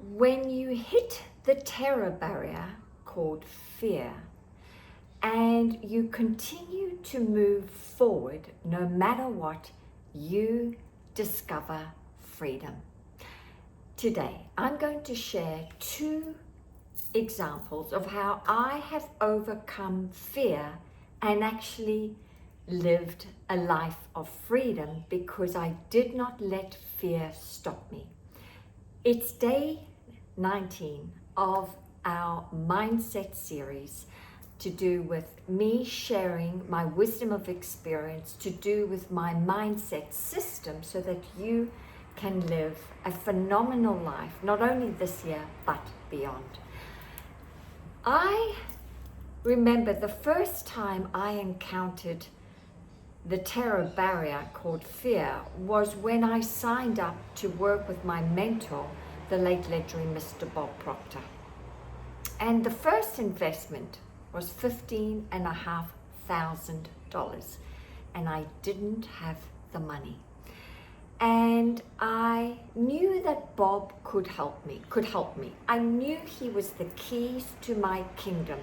When you hit the terror barrier called fear and you continue to move forward no matter what, you discover freedom. Today, I'm going to share 2 examples of how I have overcome fear and actually lived a life of freedom because I did not let fear stop me. It's day 19 of our mindset series to do with me sharing my wisdom of experience, to do with my mindset system so that you can live a phenomenal life, not only this year, but beyond. I remember the first time I encountered the terror barrier called fear was when I signed up to work with my mentor, the late legendary Mr. Bob Proctor. And the first investment was $15,500, and I didn't have the money. And I knew that Bob could help me. I knew he was the keys to my kingdom.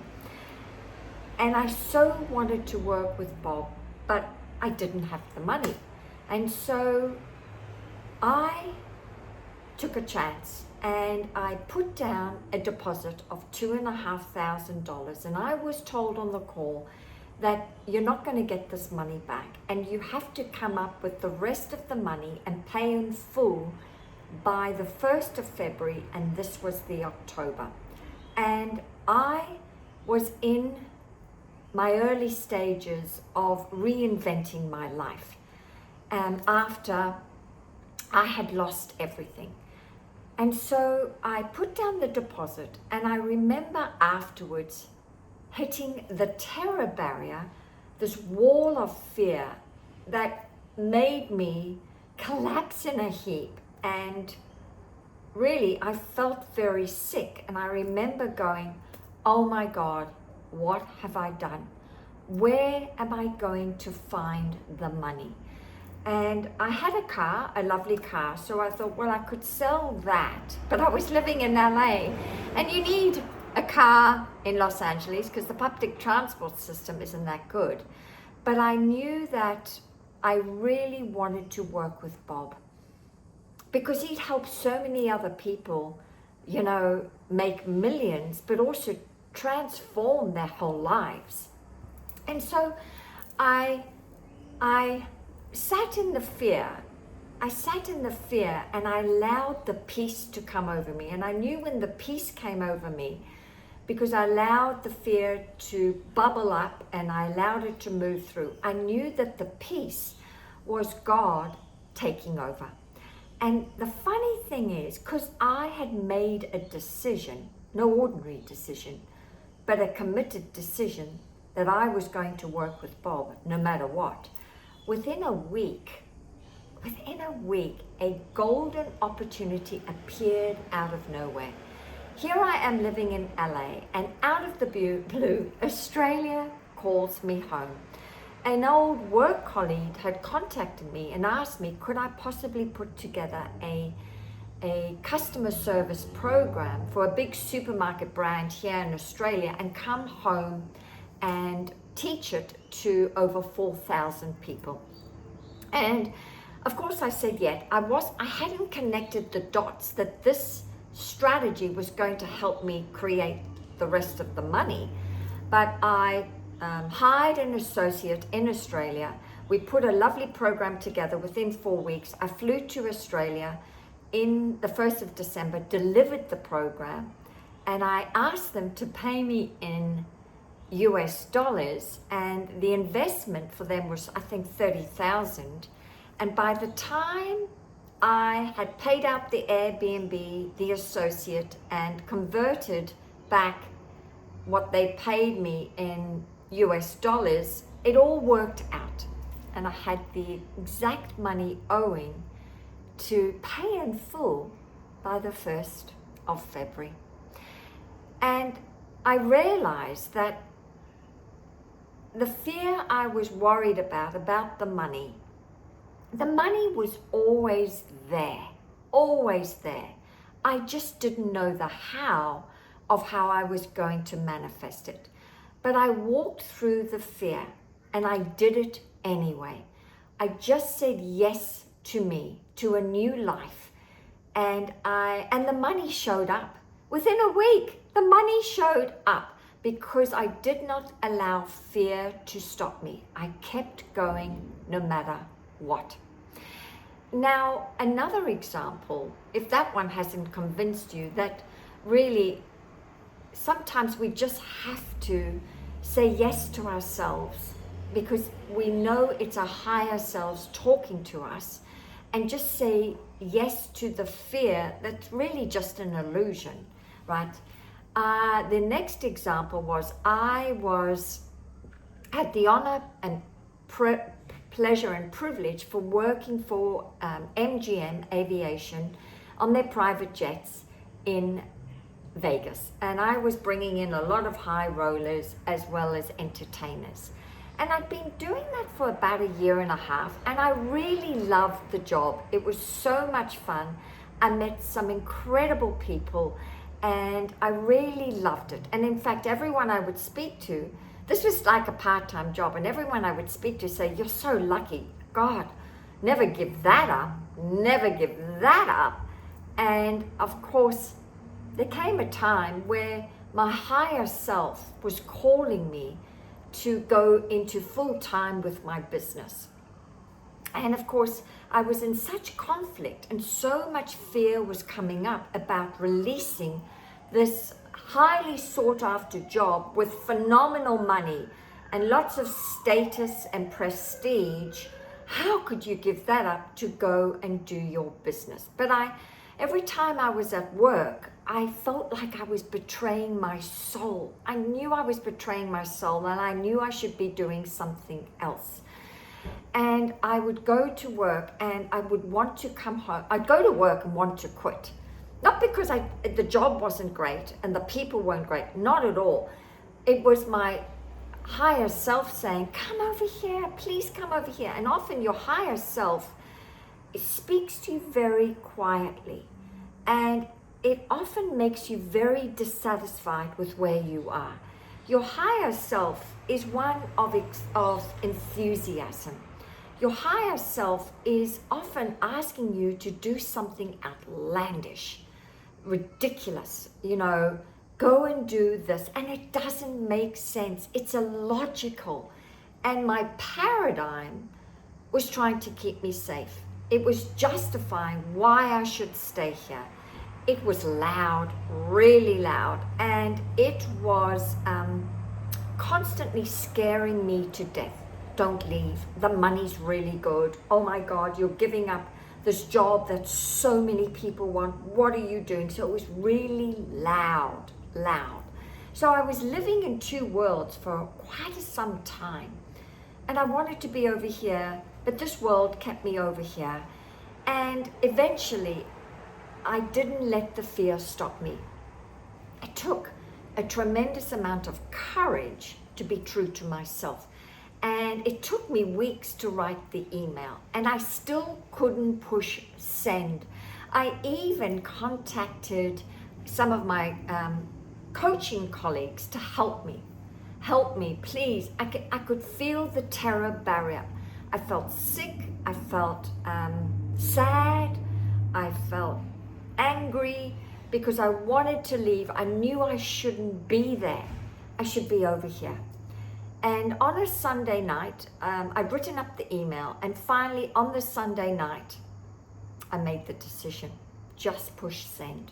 And I so wanted to work with Bob, but I didn't have the money. And so I took a chance and I put down a deposit of $2,500. And I was told on the call that you're not going to get this money back and you have to come up with the rest of the money and pay in full by the 1st of February, and this was the October. And I was in my early stages of reinventing my life after I had lost everything. And so I put down the deposit, and I remember afterwards hitting the terror barrier, this wall of fear that made me collapse in a heap. And really, I felt very sick. And I remember going, oh my God, what have I done? Where am I going to find the money? And I had a car, a lovely car, so I thought, well, I could sell that. But I was living in LA, and you need a car in Los Angeles because the public transport system isn't that good. But I knew that I really wanted to work with Bob because he'd helped so many other people, make millions, but also transform their whole lives. And so I sat in the fear. And I allowed the peace to come over me. And I knew when the peace came over me, because I allowed the fear to bubble up and I allowed it to move through, I knew that the peace was God taking over. And the funny thing is, because I had made a decision, no ordinary decision, but a committed decision that I was going to work with Bob no matter what, within a week, a golden opportunity appeared out of nowhere. Here I am living in LA, and out of the blue, Australia calls me home. An old work colleague had contacted me and asked me, could I possibly put together a customer service program for a big supermarket brand here in Australia and come home and teach it to over 4,000 people. And of course I said yes. I hadn't connected the dots that this strategy was going to help me create the rest of the money. But I hired an associate in Australia. We put a lovely program together within 4 weeks. I flew to Australia in the 1st of December, delivered the program, and I asked them to pay me in US dollars, and the investment for them was, I think, $30,000. And by the time I had paid out the Airbnb, the associate, and converted back what they paid me in US dollars, it all worked out. And I had the exact money owing to pay in full by the 1st of February. And I realized that the fear I was worried about the money was always there, always there. I just didn't know the how of how I was going to manifest it. But I walked through the fear and I did it anyway. I just said yes to me, to a new life. And the money showed up. Within a week, the money showed up because I did not allow fear to stop me. I kept going no matter what. Now, another example, if that one hasn't convinced you, that really sometimes we just have to say yes to ourselves because we know it's our higher selves talking to us, and just say yes to the fear that's really just an illusion, right? The next example was I had the honor and pleasure and privilege for working for MGM Aviation on their private jets in Vegas, and I was bringing in a lot of high rollers as well as entertainers, and I'd been doing that for about a year and a half, and I really loved the job. It was so much fun. I met some incredible people and I really loved it. And in fact, everyone I would speak to, this was like a part-time job, and everyone I would speak to say, "You're so lucky. God, never give that up, never give that up." And of course, there came a time where my higher self was calling me to go into full time with my business. And of course, I was in such conflict and so much fear was coming up about releasing this highly sought after job with phenomenal money and lots of status and prestige. How could you give that up to go and do your business? But every time I was at work, I felt like I was betraying my soul. I knew I was betraying my soul, and I knew I should be doing something else. And I would go to work and I would want to come home. I'd go to work and want to quit. Not because the job wasn't great and the people weren't great, not at all. It was my higher self saying, "Come over here, please come over here." And often your higher self, it speaks to you very quietly, and it often makes you very dissatisfied with where you are. Your higher self is one of enthusiasm. Your higher self is often asking you to do something outlandish, ridiculous, go and do this, and it doesn't make sense. It's illogical. And my paradigm was trying to keep me safe. It was justifying why I should stay here. It was loud, really loud, and it was constantly scaring me to death. Don't leave. The money's really good. Oh my God, you're giving up this job that so many people want. What are you doing? So it was really loud. So I was living in two worlds for quite some time. And I wanted to be over here, but this world kept me over here. And eventually, I didn't let the fear stop me. It took a tremendous amount of courage to be true to myself. And it took me weeks to write the email, and I still couldn't push send. I even contacted some of my coaching colleagues to help me, please. I could feel the terror barrier. I felt sick, I felt sad, I felt angry because I wanted to leave. I knew I shouldn't be there. I should be over here. And on a Sunday night, I'd written up the email, and finally on the Sunday night, I made the decision. Just push send.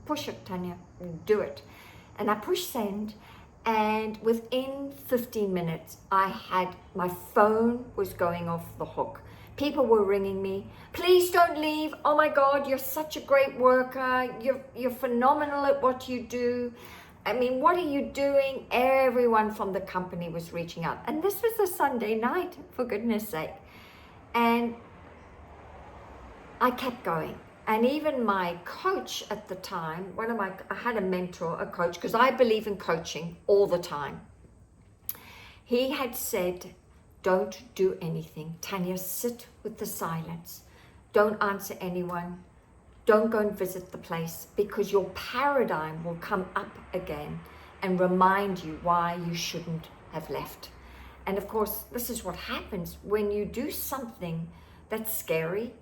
Push it, Tanya, do it. And I pushed send, and within 15 minutes, my phone was going off the hook. People were ringing me, "Please don't leave. Oh my God, you're such a great worker. You're phenomenal at what you do. I mean, what are you doing?" Everyone from the company was reaching out. And this was a Sunday night, for goodness sake. And I kept going. And even my coach at the time, I had a mentor, a coach, because I believe in coaching all the time. He had said, "Don't do anything. Tanya, sit with the silence. Don't answer anyone. don't go and visit the place, because your paradigm will come up again and remind you why you shouldn't have left. And of course, this is what happens when you do something that's scary,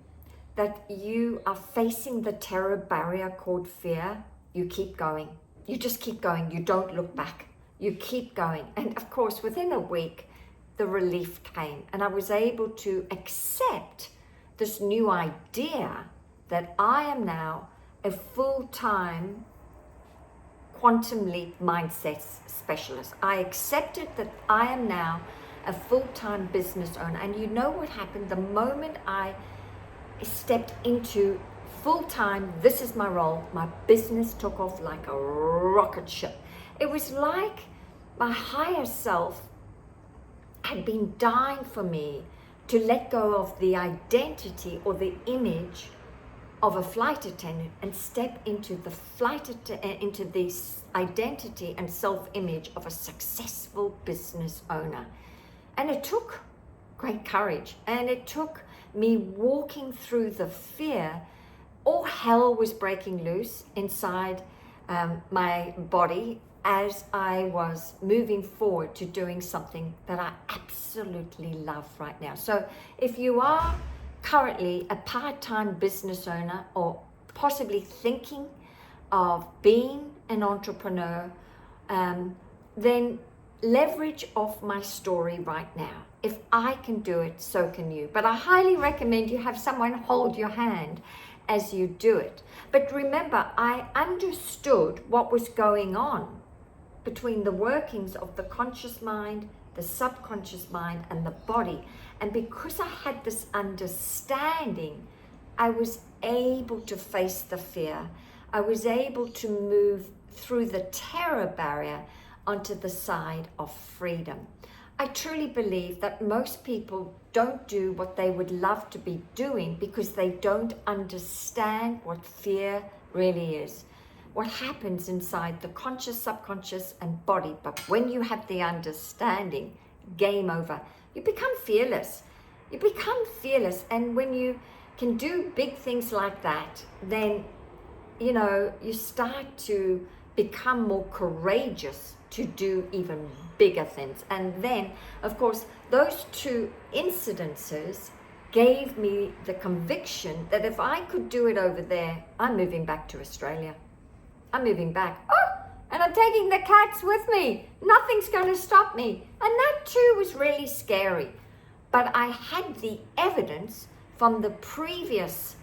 that you are facing the terror barrier called fear. You keep going. You just keep going. You don't look back. You keep going. And of course, within a week, the relief came, and I was able to accept this new idea that I am now a full-time quantum leap mindset specialist. I accepted that I am now a full-time business owner. And you know what happened? The moment I stepped into full-time, this is my role, my business took off like a rocket ship. It was like my higher self had been dying for me to let go of the identity or the image of a flight attendant and step into the identity and self-image of a successful business owner. And it took great courage, and it took me walking through the fear. All hell was breaking loose inside my body as I was moving forward to doing something that I absolutely love right now. So if you are currently a part-time business owner, or possibly thinking of being an entrepreneur, then leverage off my story right now. If I can do it, so can you. But I highly recommend you have someone hold your hand as you do it. But remember, I understood what was going on between the workings of the conscious mind, the subconscious mind, and the body. And because I had this understanding, I was able to face the fear. I was able to move through the terror barrier onto the side of freedom. I truly believe that most people don't do what they would love to be doing because they don't understand what fear really is. What happens inside the conscious, subconscious, and body. But when you have the understanding, game over. You become fearless. You become fearless. And when you can do big things like that, then, you know, you start to become more courageous to do even bigger things. And then, of course, those two incidences gave me the conviction that if I could do it over there, I'm moving back to Australia. I'm moving back. Oh, and I'm taking the cats with me. Nothing's going to stop me. And that too was really scary. But I had the evidence from the previous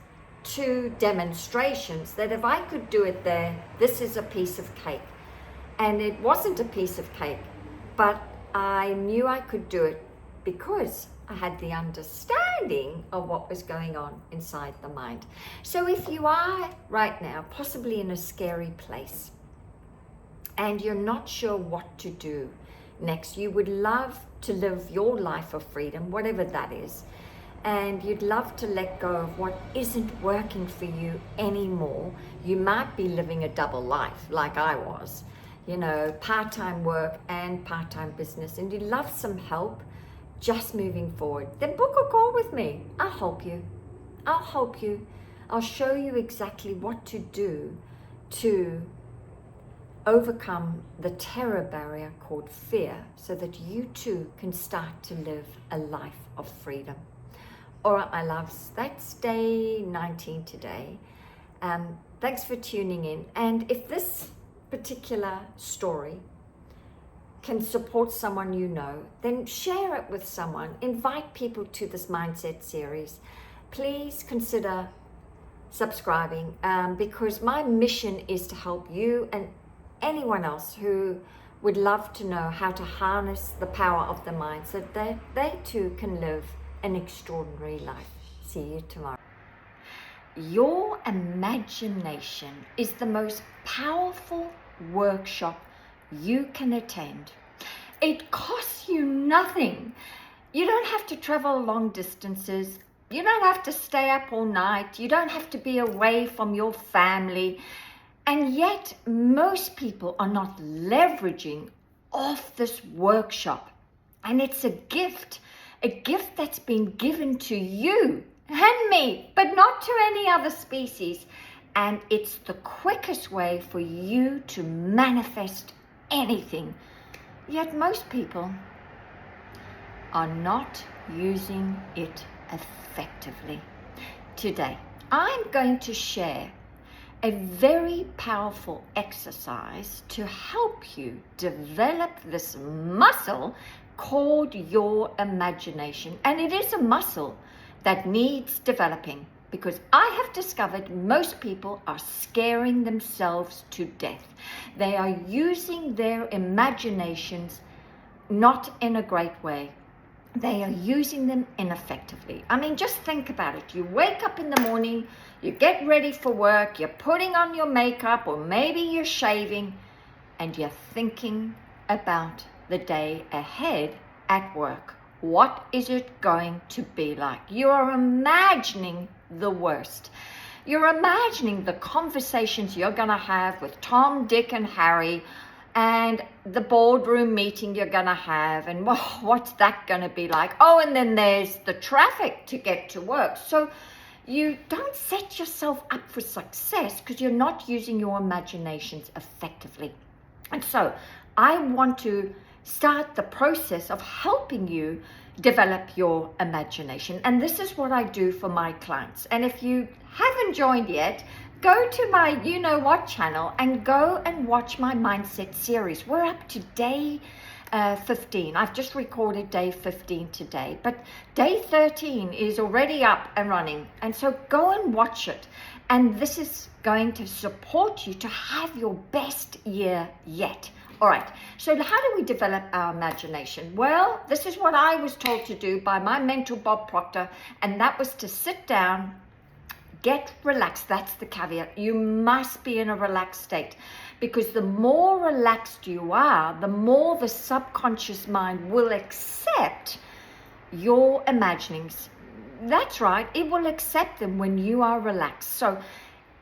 2 demonstrations that if I could do it there, this is a piece of cake. And it wasn't a piece of cake, but I knew I could do it because I had the understanding of what was going on inside the mind. So if you are right now possibly in a scary place and you're not sure what to do next, you would love to live your life of freedom, whatever that is, and you'd love to let go of what isn't working for you anymore. You might be living a double life like I was, you know, part-time work and part-time business, and you'd love some help just moving forward, then book a call with me. I'll help you. I'll help you. I'll show you exactly what to do to overcome the terror barrier called fear so that you too can start to live a life of freedom. All right, my loves, that's day 19 today. Thanks for tuning in. And if this particular story can support someone you know, then share it with someone. Invite people to this mindset series. Please consider subscribing because my mission is to help you and anyone else who would love to know how to harness the power of the mind so that they too can live an extraordinary life. See you tomorrow. Your imagination is the most powerful workshop you can attend. It costs you nothing. You don't have to travel long distances. You don't have to stay up all night. You don't have to be away from your family. And yet most people are not leveraging off this workshop. And it's a gift that's been given to you and me, but not to any other species. and it's the quickest way for you to manifest anything. Yet most people are not using it effectively. Today, I'm going to share a very powerful exercise to help you develop this muscle called your imagination. And it is a muscle that needs developing, because I have discovered most people are scaring themselves to death. They are using their imaginations not in a great way. They are using them ineffectively. I mean, just think about it. You wake up in the morning, you get ready for work, you're putting on your makeup, or maybe you're shaving, and you're thinking about the day ahead at work. What is it going to be like? You are imagining the worst. You're imagining the conversations you're going to have with Tom, Dick, and Harry, and the boardroom meeting you're going to have, and what's that going to be like? Oh, and then there's the traffic to get to work. So you don't set yourself up for success because you're not using your imaginations effectively. And so I want to start the process of helping you develop your imagination. And this is what I do for my clients. And if you haven't joined yet, go to my You Know What channel and go and watch my mindset series. We're up to day 15. I've just recorded day 15 today, but day 13 is already up and running. And so go and watch it. And this is going to support you to have your best year yet. All right, so how do we develop our imagination? Well, this is what I was told to do by my mentor, Bob Proctor, and that was to sit down, get relaxed. That's the caveat. You must be in a relaxed state, because the more relaxed you are, the more the subconscious mind will accept your imaginings. That's right, it will accept them when you are relaxed. So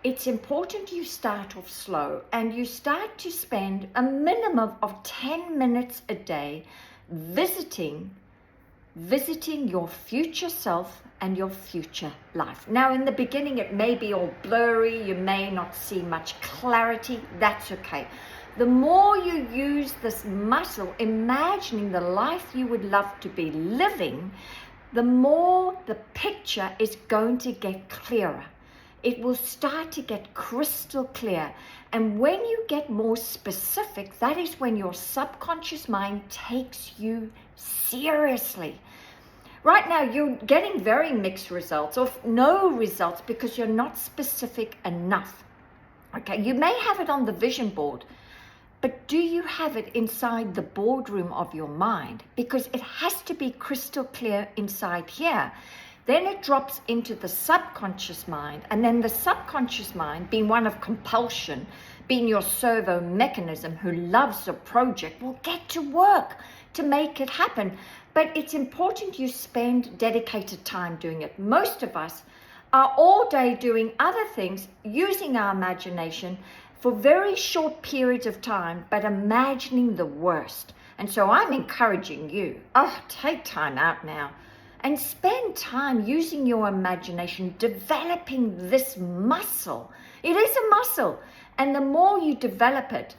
it's important you start off slow and you start to spend a minimum of 10 minutes a day visiting your future self and your future life. Now, in the beginning, it may be all blurry. You may not see much clarity. That's okay. The more you use this muscle, imagining the life you would love to be living, the more the picture is going to get clearer. It will start to get crystal clear. And when you get more specific, that is when your subconscious mind takes you seriously. Right now, you're getting very mixed results or no results because you're not specific enough. Okay, you may have it on the vision board, but do you have it inside the boardroom of your mind? Because it has to be crystal clear inside here. Then it drops into the subconscious mind, and then the subconscious mind, being one of compulsion, being your servo mechanism who loves a project, will get to work to make it happen. But it's important you spend dedicated time doing it. Most of us are all day doing other things, using our imagination for very short periods of time, but imagining the worst. And so I'm encouraging you, take time out now and spend time using your imagination, developing this muscle. It is a muscle, and the more you develop it,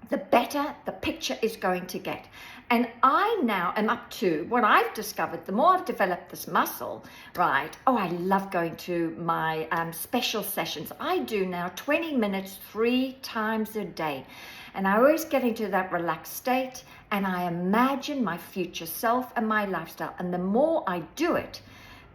the better the picture is going to get. And I now am up to what I've discovered. The more I've developed this muscle, right? I love going to my special sessions. I do now 20 minutes 3 times a day. And I always get into that relaxed state, and I imagine my future self and my lifestyle. And the more I do it,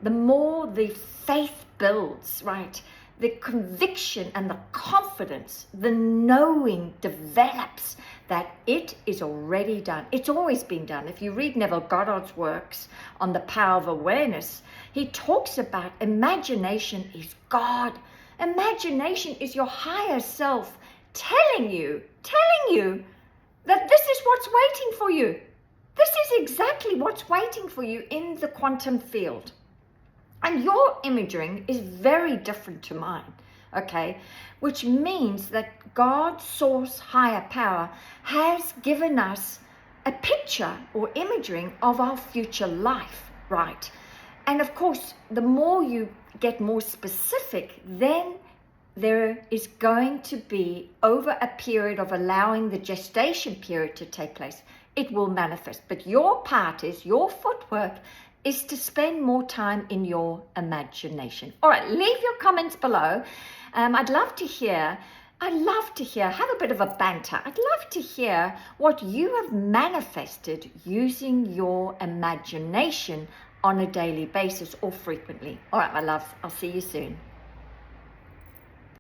the more the faith builds, right? The conviction and the confidence, the knowing develops that it is already done. It's always been done. If you read Neville Goddard's works on the power of awareness, he talks about imagination is God. Imagination is your higher self telling you that this is what's waiting for you. This is exactly what's waiting for you in the quantum field. And your imaging is very different to mine, okay? Which means that God, source, higher power, has given us a picture or imaging of our future life, right? And of course, the more you get more specific, then there is going to be, over a period of allowing the gestation period to take place, it will manifest. But your part is, your footwork is to spend more time in your imagination. All right, leave your comments below. I'd love to hear, have a bit of a banter. I'd love to hear what you have manifested using your imagination on a daily basis or frequently. All right, my loves, I'll see you soon.